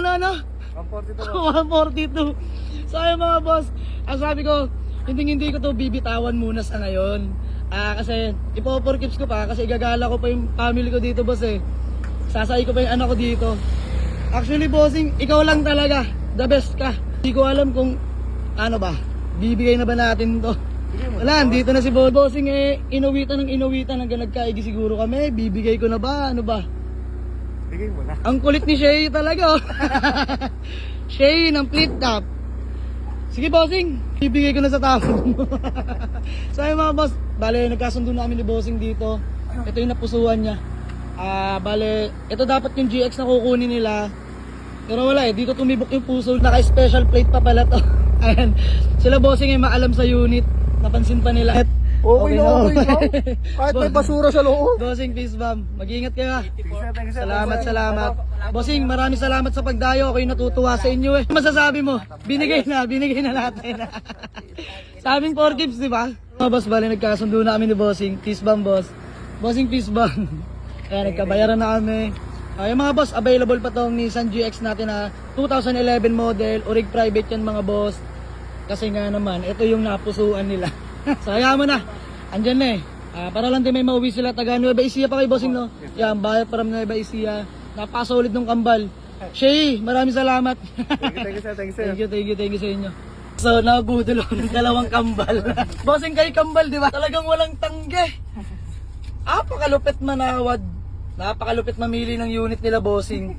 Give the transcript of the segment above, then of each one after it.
Ano? 142. 142. So ayun mga boss, ang sabi ko, hindi ko to bibitawan muna sa ngayon. Kasi ipo-4 ko pa kasi igagala ko pa yung family ko dito boss eh. Sasay ko pa yung anak ko dito. Actually bossing, ikaw lang talaga, the best ka. Hindi ko alam kung ano ba, bibigay na ba natin to. Wala, dito na si bossing eh, inuwitan hanggang nagkaigi siguro kami. Bibigay ko na ba, ano ba? Bigay mo na. Ang kulit ni Shay talaga oh. Shay ng flip top. Sige bossing, bibigay ko na sa tao. So ayun mga boss, bale nagkasundo namin ni bossing dito. Ito yung napusuan niya. Bale, ito dapat yung GX na kukunin nila. Pero wala eh, dito tumibok yung puso. Naka-special plate pa pala to. Ayan, sila bossing ay maalam sa unit. Napansin pa nila. Okay na. Kahit may basura sa loob. Bossing, peace bomb. Mag-ingat kayo ha. Thank you, sir. Salamat. Bossing, maraming salamat sa pagdayo. Ako'y natutuwa sa inyo eh. Masasabi mo, binigay na natin. Sa aming 4 tips, di ba? Mga boss, bali nagkasundo na kami ni Bossing. Peace bomb, boss. Bossing, peace bomb. Kaya nagkabayaran na kami. Yung mga boss, available pa tong Nissan GX natin na 2011 model. Orig private yan mga boss. Kasi nga naman, ito yung napusuan nila. So hayaan mo na. Andyan na eh. Para lang din may mauwi sila taga Nueva Ecija pa kay bossing no. Yan, bayad from Nueva Ecija. Napakasolid ng kambal. Shay, maraming salamat. Thank you, sir. Thank you, sir. Thank you sa inyo. So nabudol ako ng dalawang kambal. Bossing kay kambal, di ba? Talagang walang tangge. Napakalupit manawad. Napakalupit mamili ng unit nila bossing.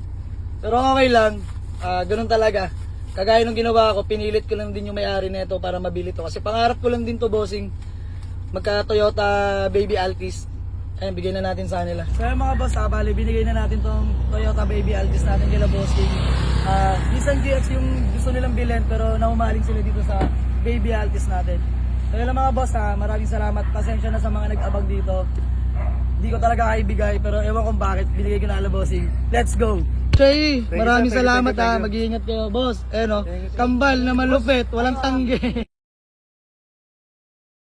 Pero okay lang. Ganun talaga. Kagaya nung ginawa ko, pinilit ko lang din yung may-ari nito para mabili to. Kasi pangarap ko lang din to bossing. Magka Toyota Baby Altis. Ayun, bigay na natin sa kanila. So yung mga boss, bali, binigay na natin tong Toyota Baby Altis natin kila bossing. Nissan GX yung gusto nilang bilhin pero naumaling sila dito sa Baby Altis natin. So yun lang mga boss, maraming salamat. Pasensya na sa mga nag-abag dito. Hindi ko talaga kaibigay pero ewan kung bakit binigay ko na ala bossing. Let's go! Shay, maraming salamat ha. Mag-iingat kayo boss. Eh no, kambal na malupit, walang tangge.